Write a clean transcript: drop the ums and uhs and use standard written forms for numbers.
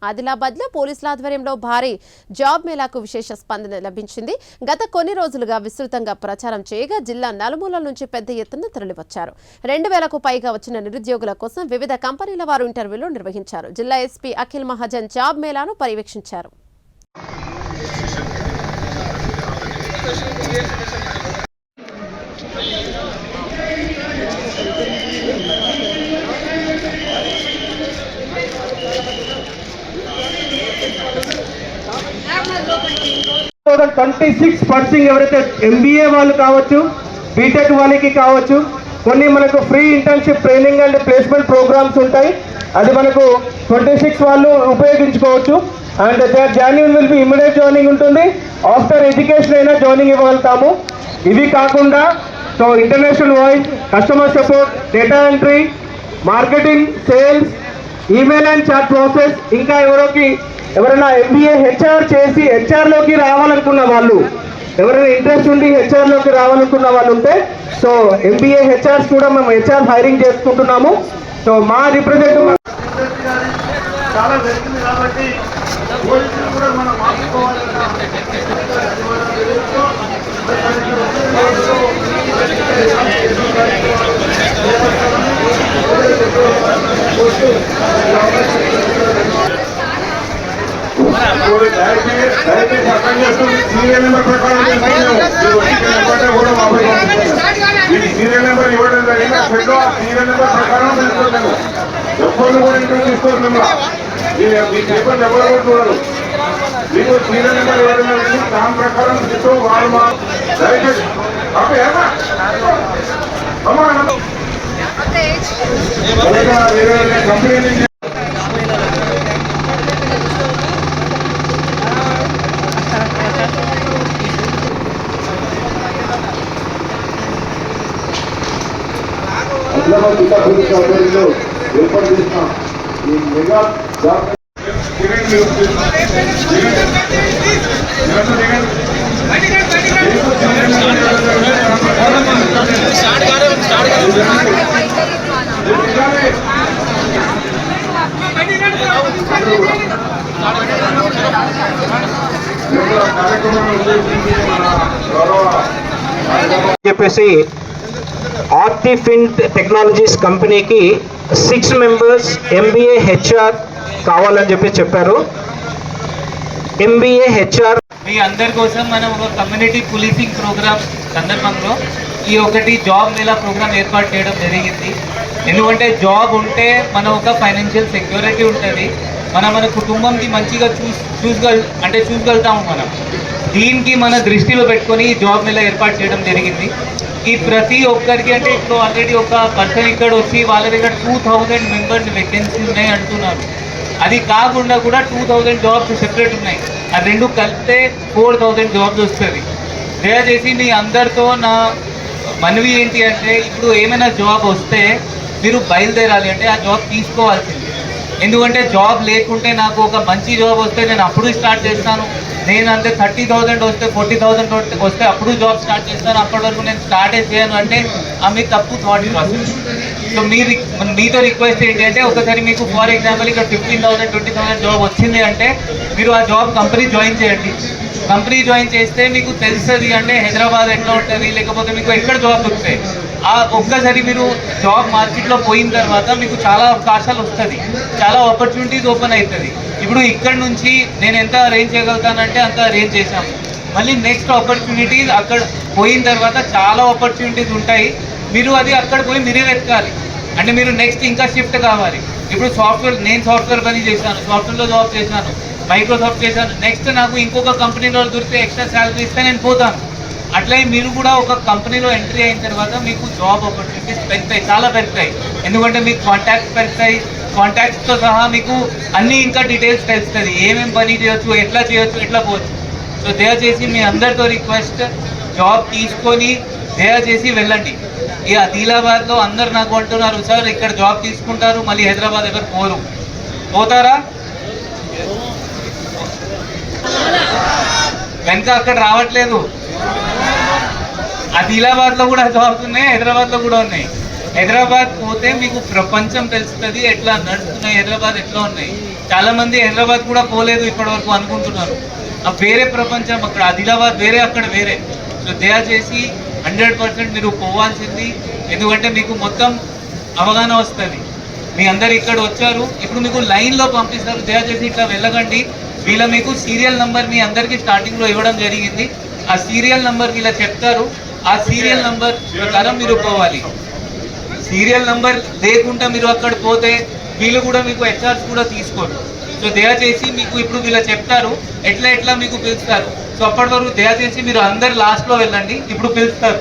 ఆదిలాబాద్లో పోలీసుల ఆధ్వర్యంలో భారీ జాబ్ మేళాకు విశేష స్పందన లభించింది. గత కొన్ని రోజులుగా విస్తృతంగా ప్రచారం చేయగా జిల్లా నలుమూలల నుంచి పెద్ద ఎత్తున తరలివచ్చారు. 2000కు పైగా వచ్చిన నిరుద్యోగుల కోసం వివిధ కంపెనీల వారు ఇంటర్వ్యూలు నిర్వహించారు. జిల్లా ఎస్పీ అఖిల్ మహాజన్ జాబ్ మేళాను పర్యవేక్షించారు. ఎవరైతే MBA వాళ్ళు కావచ్చు, బీటెక్ వాళ్ళకి కావచ్చు, కొన్ని మనకు free internship training and placement programmes ఉంటాయి. అది మనకు 26 వాళ్ళు ఉపయోగించుకోవచ్చు. And their joining will be immediate joining ఉంటుంది. ఆఫ్టర్ ఎడ్యుకేషన్ అయినా జాయినింగ్ ఇవ్వగలుగుతాము. ఇవి కాకుండా so international voice, customer support, data entry, marketing, sales, email and chat process, ఇంకా ఎవరైనా MBA HR చేసి HR లోకి రావాలనుకున్న వాళ్ళు, ఎవరైనా ఇంట్రెస్ట్ ఉండి HR లోకి రావాలనుకున్న వాళ్ళు ఉంటే సో MBA HRs కూడా మేము HR హైరింగ్ చేసుకుంటున్నాము. సో మా రిప్రజెంటేటివ్ చాలా జరిగింది కాబట్టి కూడా మనం సీరియల్ నెంబర్ ప్రకారం సీరియల్ నెంబర్ ఇవ్వడం జరిగిన సీరియల్ నెంబర్ ప్రకారం తీసుకుంటాము. ఎవరు కూడా ఇంటర్ తీసుకుంటున్నాం. మీ పేపర్ ఎవరు కూడా చూడరు. మీకు సీరియల్ నెంబర్ ఇవ్వడం జరిగింది. దాని ప్రకారం తీసుకో వాళ్ళు మా దయచేసి కంపెనీ నుంచి ఆధ్వర్యంలో ఏర్పాటు చేసిన ఈ మెగా జాబ్ చెప్పేసి ఆర్టిఫింట్ టెక్నాలజీస్ కంపెనీకి 6 మెంబర్స్ MBA HR కావాలని చెప్పారు. MBA HR మీ అందరి కోసం మనం ఒక కమ్యూనిటీ పోలీసింగ్ ప్రోగ్రామ్ సందర్భంలో ఈ ఒకటి జాబ్ మేళా ప్రోగ్రామ్ ఏర్పాటు చేయడం జరిగింది. ఎందుకంటే జాబ్ ఉంటే మనం ఒక ఫైనాన్షియల్ సెక్యూరిటీ ఉంటుంది. మన కుటుంబంకి మంచిగా చూసగలుగుతాము. మనం దీనికి మన దృష్టిలో పెట్టుకొని ఈ జాబ్ మేళా ఏర్పాటు చేయడం జరిగింది. ఈ ప్రతి ఒక్కరికి అంటే ఇప్పుడు ఆల్రెడీ ఒక పర్సన్ ఇక్కడ వచ్చి వాళ్ళ దగ్గర 2000 మెంబర్స్ వేకెన్సీ ఉన్నాయి అంటున్నారు. అది కాకుండా కూడా 2000 జాబ్స్ సెపరేట్ ఉన్నాయి. ఆ రెండు కలిపితే 4000 జాబ్స్ వస్తుంది. దయచేసి మీ అందరితో నా మనవి ఏంటి అంటే ఇప్పుడు ఏమైనా జాబ్ వస్తే మీరు బయలుదేరాలి అంటే ఆ జాబ్ తీసుకోవాల్సింది. ఎందుకంటే జాబ్ లేకుంటే నాకు ఒక మంచి జాబ్ వస్తే నేను అప్పుడు స్టార్ట్ చేస్తాను. నేను అంతే 30,000 వస్తే 40,000 వస్తే అప్పుడు జాబ్ స్టార్ట్ చేస్తాను. అప్పటి వరకు నేను స్టార్టే చేయను అంటే మీ తప్పు థాట్ ప్రాసెస్. సో మీతో రిక్వెస్ట్ ఏంటి అంటే ఒకసారి మీకు ఫర్ ఎగ్జాంపుల్ ఇక్కడ 15,000 20,000 జాబ్ వచ్చింది అంటే మీరు ఆ జాబ్ కంపెనీ జాయిన్ చేయండి. కంపెనీ జాయిన్ చేస్తే మీకు తెలుస్తుంది అంటే హైదరాబాద్ ఎట్లా ఉంటుంది, లేకపోతే మీకు ఎక్కడ జాబ్ దొరుకుతాయి. ఆ ఒక్కసారి మీరు జాబ్ మార్కెట్లో పోయిన తర్వాత మీకు చాలా అవకాశాలు వస్తుంది, చాలా ఆపర్చునిటీస్ ఓపెన్ అవుతుంది. ఇప్పుడు ఇక్కడ నుంచి నేను ఎంత అరేంజ్ చేయగలుగుతానంటే అంత అరేంజ్ చేశాము. మళ్ళీ నెక్స్ట్ ఆపర్చునిటీస్ అక్కడ పోయిన తర్వాత చాలా ఆపర్చునిటీస్ ఉంటాయి. మీరు అది అక్కడ పోయి మీరే వెతకాలి. అంటే మీరు నెక్స్ట్ ఇంకా షిఫ్ట్ కావాలి. ఇప్పుడు నేను సాఫ్ట్వేర్ పని చేశాను, సాఫ్ట్వేర్లో జాబ్ చేశాను, మైక్రోసాఫ్ట్ చేశాను. నెక్స్ట్ నాకు ఇంకొక కంపెనీలో దొరికితే ఎక్స్ట్రా శాలరీ ఇస్తే నేను పోతాను. అట్లే మీరు కూడా ఒక కంపెనీలో ఎంట్రీ అయిన తర్వాత మీకు జాబ్ ఆపర్చునిటీస్ పెరుగుతాయి, చాలా పెరుగుతాయి. ఎందుకంటే మీకు కాంటాక్ట్స్ పెరుగుతాయి. కాంటాక్ట్స్తో సహా మీకు అన్నీ ఇంకా డీటెయిల్స్ తెలుస్తుంది. ఏమేమి పని చేయొచ్చు, ఎట్లా చేయొచ్చు, ఎట్లా పోవచ్చు. సో దయచేసి మీ అందరితో రిక్వెస్ట్, జాబ్ తీసుకొని దయచేసి వెళ్ళండి. ఈ ఆదిలాబాద్లో అందరు నాకు అంటున్నారు సార్ ఇక్కడ జాబ్ తీసుకుంటారు మళ్ళీ హైదరాబాద్ ఎవరు పోతారా? వెనక అక్కడ రావట్లేదు. ఆదిలాబాద్లో కూడా జాబ్స్ ఉన్నాయి, హైదరాబాద్లో కూడా ఉన్నాయి. హైదరాబాద్ పోతే మీకు ప్రపంచం తెలుస్తుంది, ఎట్లా నడుస్తున్నాయి, హైదరాబాద్ ఎట్లా ఉన్నాయి. చాలామంది హైదరాబాద్ కూడా పోలేదు ఇప్పటివరకు అనుకుంటున్నారు. వేరే ప్రపంచం, అక్కడ ఆదిలాబాద్ వేరే, అక్కడ వేరే. సో దయచేసి 100% మీరు పోవాల్సింది, ఎందుకంటే మీకు మొత్తం అవగాహన వస్తుంది. మీ అందరు ఇక్కడ వచ్చారు, ఇప్పుడు మీకు లైన్లో పంపిస్తారు, దయచేసి ఇట్లా వెళ్ళకండి. వీళ్ళ మీకు సీరియల్ నెంబర్ మీ అందరికీ స్టార్టింగ్లో ఇవ్వడం జరిగింది. ఆ సీరియల్ నెంబర్ వీళ్ళ చెప్తారు, ఆ సీరియల్ నెంబర్ ప్రకారం మీరు పోవాలి. సీరియల్ నెంబర్ లేకుండా మీరు అక్కడ పోతే వీళ్ళు కూడా మీకు హెచ్ఆర్స్ కూడా తీసుకోరు. సో దయచేసి మీకు ఇప్పుడు వీళ్ళ చెప్తారు ఎట్లా మీకు పిలుస్తారు. సో అప్పటి వరకు దయచేసి మీరు అందరు లాస్ట్లో వెళ్ళండి, ఇప్పుడు పిలుస్తారు.